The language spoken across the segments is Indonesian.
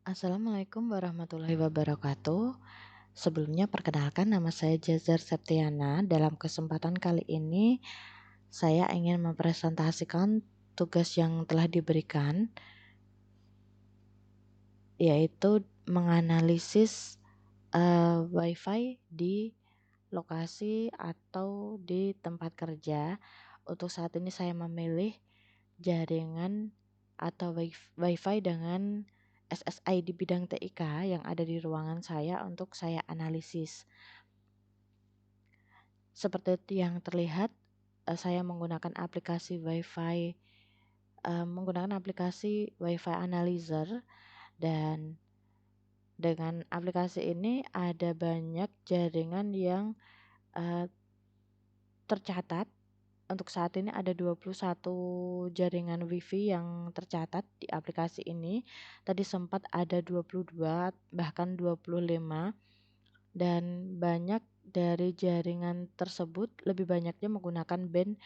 Assalamualaikum warahmatullahi wabarakatuh. Sebelumnya perkenalkan nama saya Jazar Septiana. Dalam kesempatan kali ini saya ingin mempresentasikan tugas yang telah diberikan, yaitu menganalisis WiFi di lokasi atau di tempat kerja. Untuk saat ini saya memilih jaringan atau WiFi dengan SSI di bidang TIK yang ada di ruangan saya untuk saya analisis. Seperti yang terlihat, saya menggunakan aplikasi WiFi Analyzer, dan dengan aplikasi ini ada banyak jaringan yang tercatat. Untuk saat ini ada 21 jaringan WiFi yang tercatat di aplikasi ini. Tadi sempat ada 22 bahkan 25, dan banyak dari jaringan tersebut lebih banyaknya menggunakan band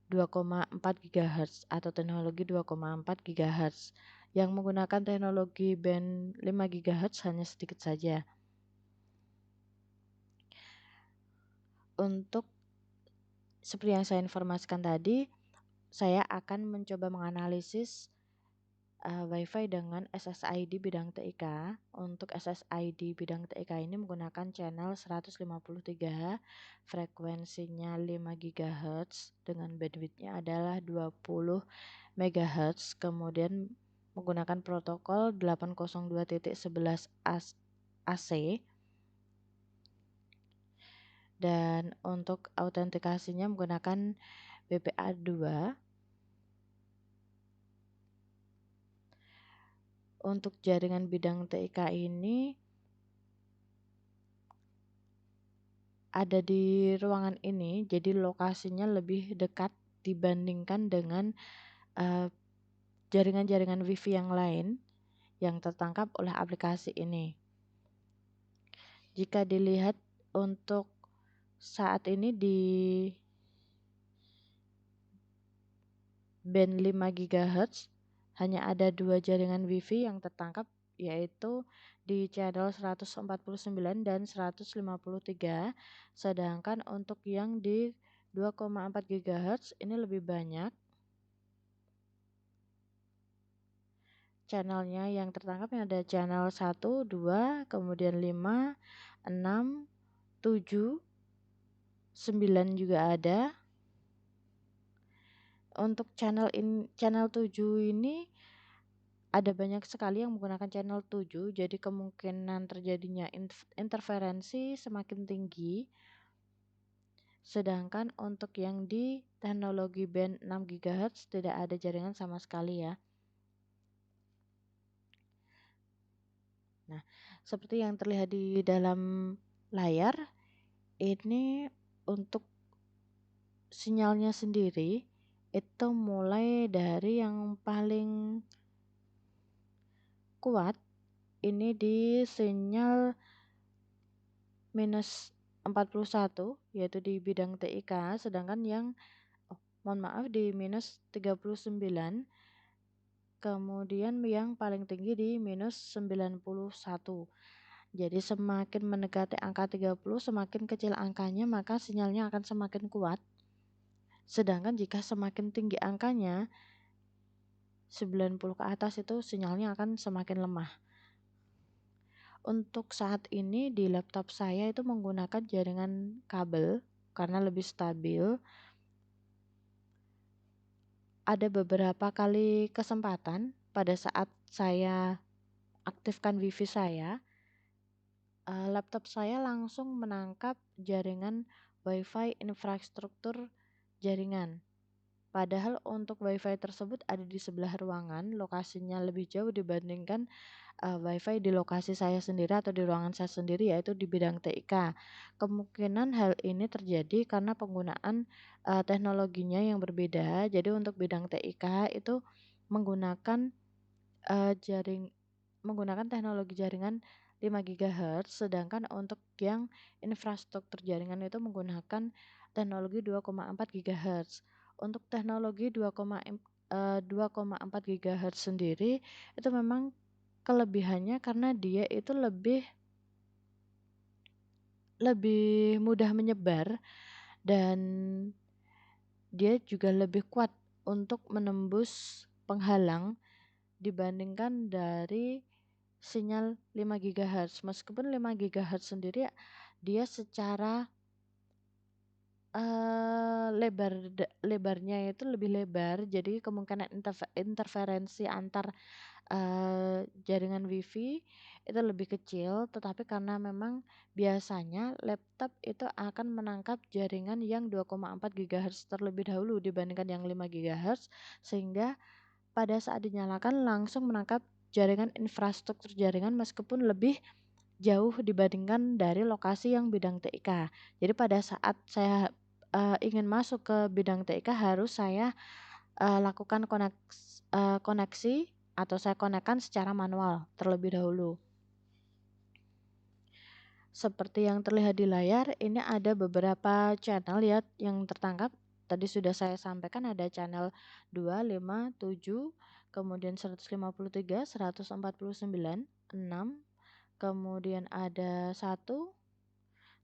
2,4 GHz atau teknologi 2,4 GHz. Yang menggunakan teknologi band 5 GHz hanya sedikit saja. Untuk seperti yang saya informasikan tadi, saya akan mencoba menganalisis WiFi dengan SSID bidang TIK. Untuk SSID bidang TIK ini menggunakan channel 153, frekuensinya 5 GHz dengan bandwidthnya adalah 20 MHz, kemudian menggunakan protokol 802.11 AC, dan untuk autentikasinya menggunakan BPA2. Untuk jaringan bidang TIK ini ada di ruangan ini, jadi lokasinya lebih dekat dibandingkan dengan jaringan-jaringan WiFi yang lain yang tertangkap oleh aplikasi ini. Jika dilihat untuk saat ini di band 5 GHz hanya ada 2 jaringan WiFi yang tertangkap, yaitu di channel 149 dan 153, sedangkan untuk yang di 2,4 GHz ini lebih banyak channelnya yang tertangkap. Ada channel 1, 2, kemudian 5, 6, 7, 9 juga ada. Untuk channel 7 ini ada banyak sekali yang menggunakan channel 7, jadi kemungkinan terjadinya interferensi semakin tinggi. Sedangkan untuk yang di teknologi band 6 GHz tidak ada jaringan sama sekali ya. Nah, seperti yang terlihat di dalam layar, ini untuk sinyalnya sendiri itu mulai dari yang paling kuat ini di sinyal minus 41, yaitu di bidang TIK, sedangkan yang di minus 39, kemudian yang paling tinggi di minus 91. Jadi semakin mendekati angka 30, semakin kecil angkanya maka sinyalnya akan semakin kuat. Sedangkan jika semakin tinggi angkanya 90 ke atas, itu sinyalnya akan semakin lemah. Untuk saat ini di laptop saya itu menggunakan jaringan kabel karena lebih stabil. Ada beberapa kali kesempatan pada saat saya aktifkan WiFi saya, laptop saya langsung menangkap jaringan WiFi infrastruktur jaringan. Padahal untuk WiFi tersebut ada di sebelah ruangan, lokasinya lebih jauh dibandingkan WiFi di lokasi saya sendiri atau di ruangan saya sendiri, yaitu di bidang TIK. Kemungkinan hal ini terjadi karena penggunaan teknologinya yang berbeda. Jadi untuk bidang TIK itu menggunakan menggunakan teknologi jaringan 5 GHz, sedangkan untuk yang infrastruktur jaringan itu menggunakan teknologi 2,4 GHz. Untuk teknologi 2,4 GHz sendiri itu memang kelebihannya karena dia itu lebih mudah menyebar dan dia juga lebih kuat untuk menembus penghalang dibandingkan dari sinyal 5 GHz. Meskipun 5 GHz sendiri dia secara lebarnya itu lebih lebar, jadi kemungkinan interferensi antar jaringan WiFi itu lebih kecil, tetapi karena memang biasanya laptop itu akan menangkap jaringan yang 2,4 GHz terlebih dahulu dibandingkan yang 5 GHz, sehingga pada saat dinyalakan langsung menangkap jaringan infrastruktur jaringan meskipun lebih jauh dibandingkan dari lokasi yang bidang TIK. Jadi pada saat saya ingin masuk ke bidang TIK harus saya lakukan koneksi atau saya konekkan secara manual terlebih dahulu. Seperti yang terlihat di layar, ini ada beberapa channel ya yang tertangkap. Tadi sudah saya sampaikan ada channel 2, 5, 7, kemudian 153, 149, 6, kemudian ada 1,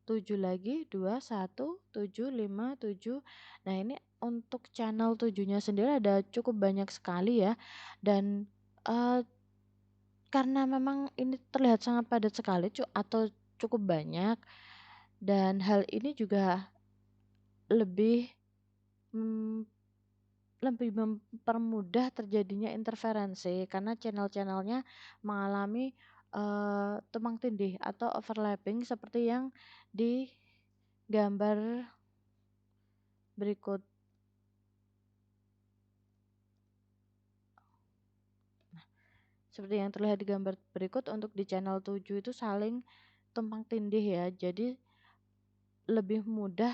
7 lagi, 2, 1, 7, 5, 7. Nah, ini untuk channel 7-nya sendiri ada cukup banyak sekali ya. Dan karena memang ini terlihat sangat padat sekali atau cukup banyak, dan hal ini juga lebih mmm, lebih mempermudah terjadinya interferensi karena channel-channelnya mengalami tumpang tindih atau overlapping seperti yang di gambar berikut. Seperti yang terlihat di gambar berikut, untuk di channel 7 itu saling tumpang tindih ya, jadi lebih mudah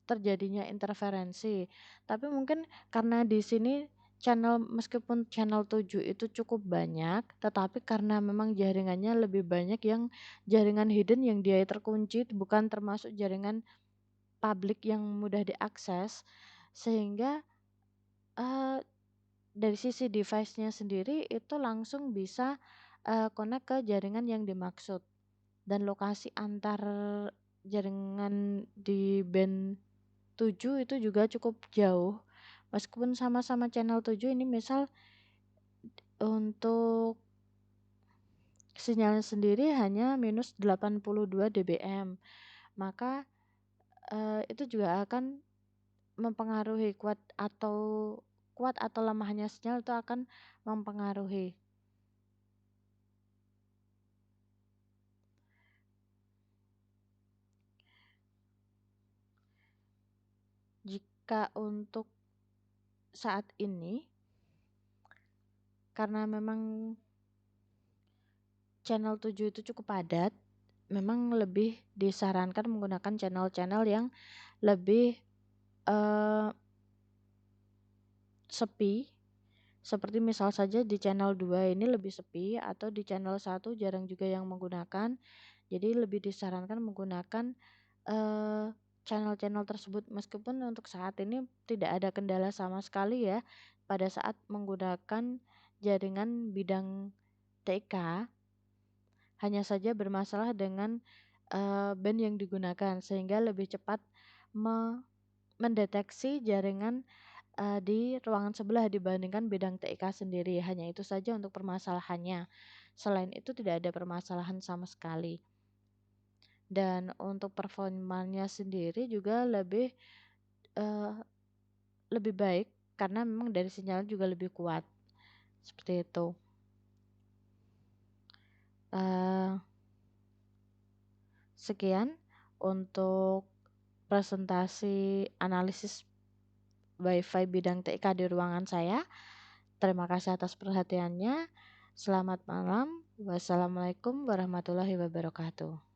terjadinya interferensi. Tapi mungkin karena di sini meskipun channel 7 itu cukup banyak, tetapi karena memang jaringannya lebih banyak yang jaringan hidden yang dia terkunci, bukan termasuk jaringan publik yang mudah diakses, sehingga dari sisi device-nya sendiri itu langsung bisa connect ke jaringan yang dimaksud, dan lokasi antar jaringan di band 7 itu juga cukup jauh. Meskipun sama-sama channel 7, ini misal untuk sinyal sendiri hanya minus 82 dBm, maka itu juga akan mempengaruhi kuat atau lemahnya sinyal itu akan mempengaruhi. Jika untuk saat ini, karena memang channel 7 itu cukup padat, memang lebih disarankan menggunakan channel-channel yang lebih sepi, seperti misal saja di channel 2 ini lebih sepi, atau di channel 1 jarang juga yang menggunakan. Jadi lebih disarankan menggunakan channel-channel tersebut, meskipun untuk saat ini tidak ada kendala sama sekali ya pada saat menggunakan jaringan bidang TK, hanya saja bermasalah dengan band yang digunakan sehingga lebih cepat mendeteksi jaringan di ruangan sebelah dibandingkan bidang TIK sendiri. Hanya itu saja untuk permasalahannya. Selain itu tidak ada permasalahan sama sekali. Dan untuk performanya sendiri juga lebih baik karena memang dari sinyal juga lebih kuat. Seperti itu. Sekian untuk presentasi analisis WiFi bidang TIK di ruangan saya. Terima kasih atas perhatiannya. Selamat malam. Wassalamualaikum warahmatullahi wabarakatuh.